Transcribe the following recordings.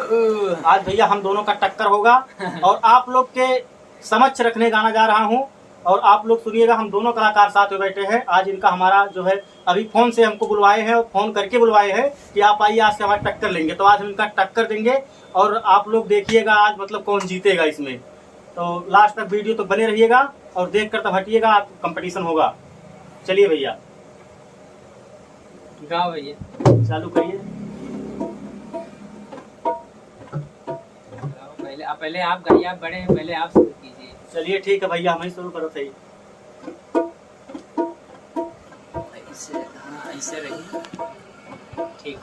आज भैया हम दोनों का टक्कर होगा और आप लोग के समक्ष रखने गाना जा रहा हूँ और आप लोग सुनिएगा। हम दोनों कलाकार साथ में बैठे हैं। आज इनका हमारा जो है अभी फोन से हमको बुलवाए हैं और फोन करके बुलवाए हैं कि आप आइए आज से हमारी टक्कर लेंगे। तो आज हम इनका टक्कर देंगे और आप लोग देखिएगा आज मतलब कौन जीतेगा इसमें। तो लास्ट तक वीडियो तो बने रहिएगा और देख कर तब हटिएगा, आप कंपटीशन होगा। चलिए भैया गाओ भैया, चालू करिए। पहले आप गाइए, आप बड़े हैं, पहले आप शुरू कीजिए। चलिए ठीक है भैया, हम ही शुरू करो। सही ऐसे रहिए, ठीक।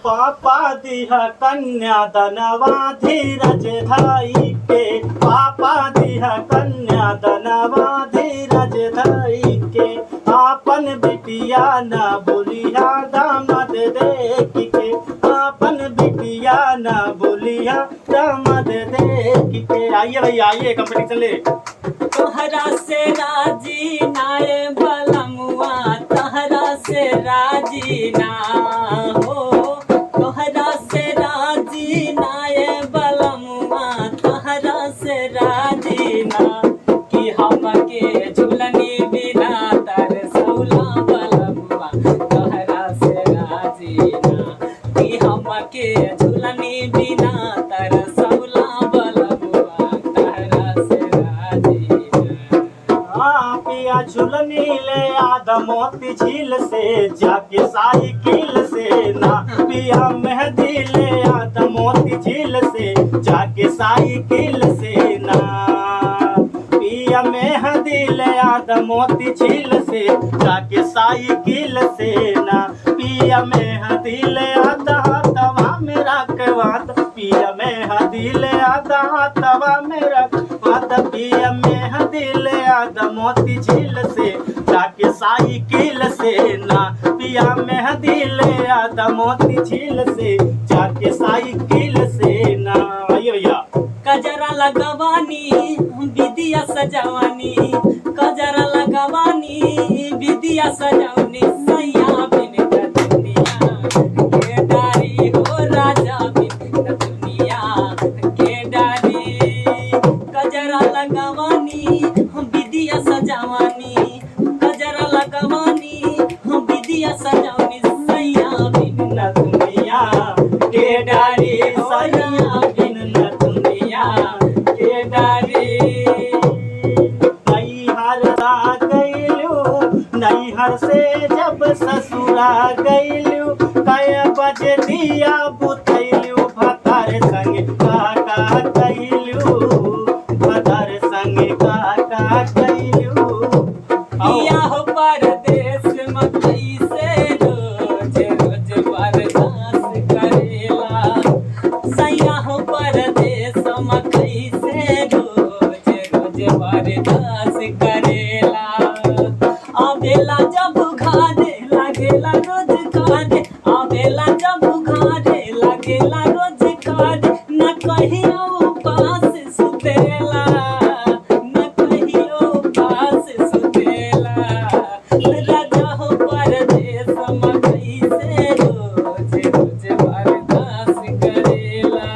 पापा दिहा कन्या दनवा धीरज धाई के, पापा दिहा कन्या दनवा धीरज धाई के, आपन बिटिया न बोलिया दामद देख के, आपन बिटिया न बोलिया दामद देख के। आइए भैया आइए, कंपटीशन ले। तोहरा से राजी नाए बलमुआ, तोहरा से राजी ना हो, तोहरा से राजी नाए बलमुआ, तोहरा से राजी ना कि हमके झुलनी बिना तर सौला बलमुआ, तोहरा से राजी ना कि हमके झुलनी बिना तर सौला बलमुआ, तोहरा से राजी ना। पिया झुलनी ले आदा मोती झील से जाके साइकिल से ना, पिया मेहंदी ले आदा मोती झील से जाके साइकिल से ना, पिया मेहंदी ले आदा मोती झील से जाके साइकिल से ना, पिया मेहंदी ले आदा तवा मेरा कवात, पिया मेहंदी ले आदा तवा मेरा कवात, पिया मेहंदी ले आदा मोती झील से जाके साइकिल से ना, पिया मेहंदी ले आदा मोती झील से जाके साइकिल से ना। आइए भैया। कजरा लगवानी विदिया सजावानी, कजरा लगवानी विदिया सजावनी, सैया बिन दुनिया के डारी हो, राजा बिन दुनिया के डारी। कजरा लगवानी विदिया सजावानी, कजरा लगवानी विदिया सजावनी, सैया बिन दुनिया के डारी, सैया बिन दुनिया के डारी। नैहर गईलू, नैहर से जब ससुरा गईलू, कय बजे दिया बुतैलू, भतार संग काका कैलू, भतार संग काका कैलू। या हो परदेश मकई से रोज रोज बरदास करेला, सैया हो परदेश मकई से रोज रोज बरदास करेला। आवेला जब घाटे लागेला रोज काटे, आवेला जब घाटे लागेला रोज काटे, न कहियो उपास सुतेला, न कहियो उपास सुतेला। राजा हो परदेश मकई से रोज रोज बरदास करेला।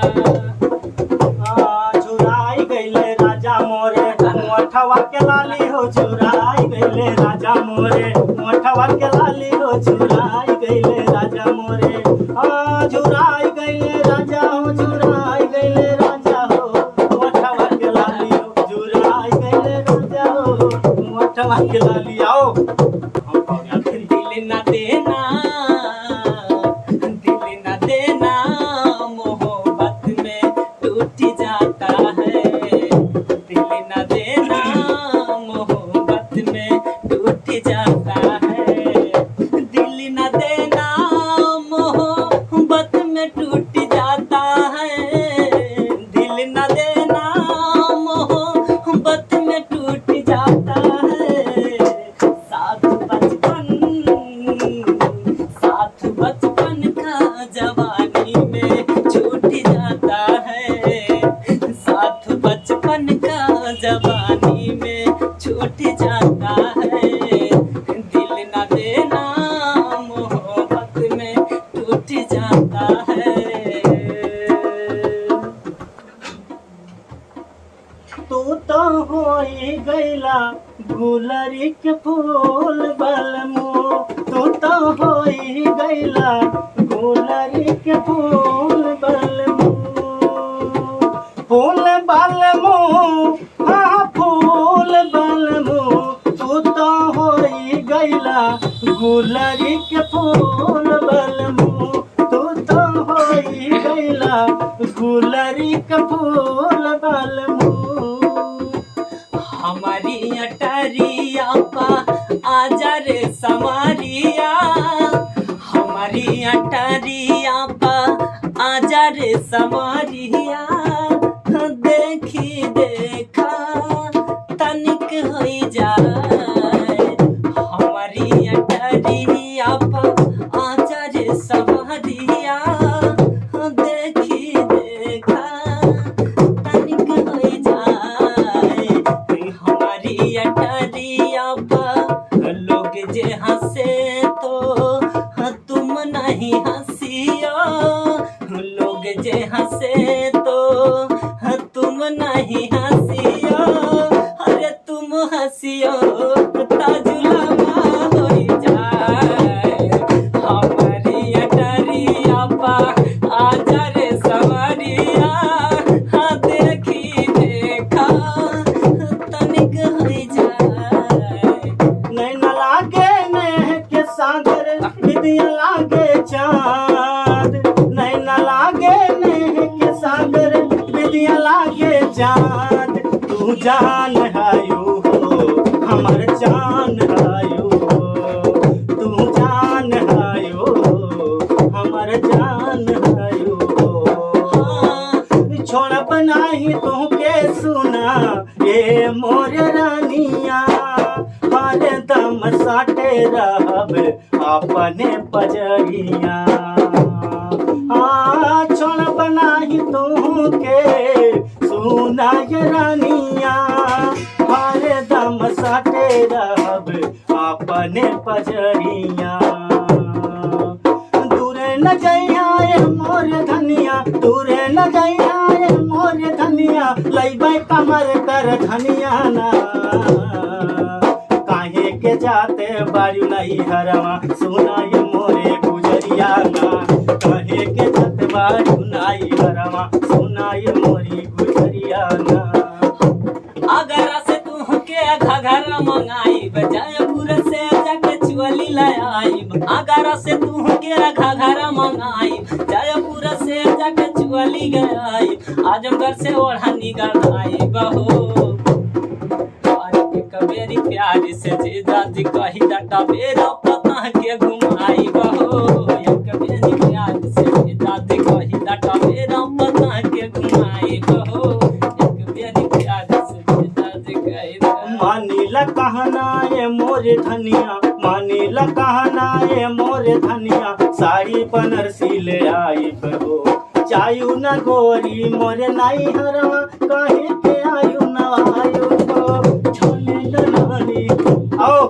झुराई गईले राजा मोरे मोठवा के लाली हो, झुराई गईले राजा मोरे मोठवा के लाली हो, झुराई गईले राजा मोरे। झुराई गईले राजा हो, झुराई गईले राजा हो, मोठवा के लाली हो, झुराई गईले राजा हो, मोठवा के लाली। आओ दिल न देना, दिल न देना, मोहब्बत में टूट जाता है, दिल न देना, मोहब्बत में टूट जाता है, दिल न देना, मोहब्बत में टूट जाता है, दिल न देना, मोहब्बत में टूट जाता है। साथ बचपन का जवानी में छूट जाता है, साथ बचपन का जवानी में छूट जाता है, दिल न देना, मोहब्बत में टूट जाता है। गुलरी के फूल बलमू तू तो होई गैला गुलरी के फूल बलमू फूल बलमू हाँ फूल बलमू तू तो होई गैला गुलरी के फूल बलमू तू तो होई गैला गुलरी के फूल बलमू हमारी अटरिया पा आजा रे समारिया हमारी अटरिया पा आजा रे समारिया देखी देखा तनिक होई जाए हमारी अटरिया पा आजा रे समारिया देखी देखा तनिक होई जाए हमारी अटरिया पा लोग जे हंसे तो तुम नहीं हंसियो लोग जे हंसे तो तुम नहीं हंसियो अरे तुम हंसियो ताजुलमा होई जाए हमारी अटरिया पा आजा रे सवारिया हाँ देखी देखा तनिक होई जाए नैना लागे नेह के सागर विदिया लागे चाँद नैना लागे नेह के सागर विदिया लागे चाँद तू जान आयु हो हमर जान आयु हो तू जान आयु हो हमर जान आयु हो छोड़ब नाही तुहके सुना ये मोर रानिया हर दम साटे रहब अपने पजरिया छोड़ब नाही तुहके सुना ये रानिया हर दम साटे रहब अपने पजरिया दूरे न जइया ये मोर धनिया दूरे न जइया ये मोर धनिया लइबै कमर कर धनिया ना काहे के जाते बारू नहीं हरवा सुना ये मोरे गुजरिया ना काहे के जाते बारू नहीं हरवा सुना ये मोरी गुजरिया ना अगरा से तू के घघरा मंगाई जयपुर से जाके चुअली लाई अगरा से तू के घघरा मंगाई जयपुर से जाके चुअली गई आजमगढ़ से ओढ़नी गढ़ाई बहो मेरी प्यारी से जीजा जी कही डाटा मेरा पता के घुमाई बहो एक मेरी प्यारी से जीजा जी कही डाटा मेरा पता के घुमाई बहो एक मेरी प्यारी से जीजा जी कही मानीला कहना ये मोरे धनिया मानीला कहना ये मोरे धनिया साड़ी बनारसी ले आई बहो चायु न गोरी मोरे नाई हरवा कहे के आयु न आयु छोले ललानी आओ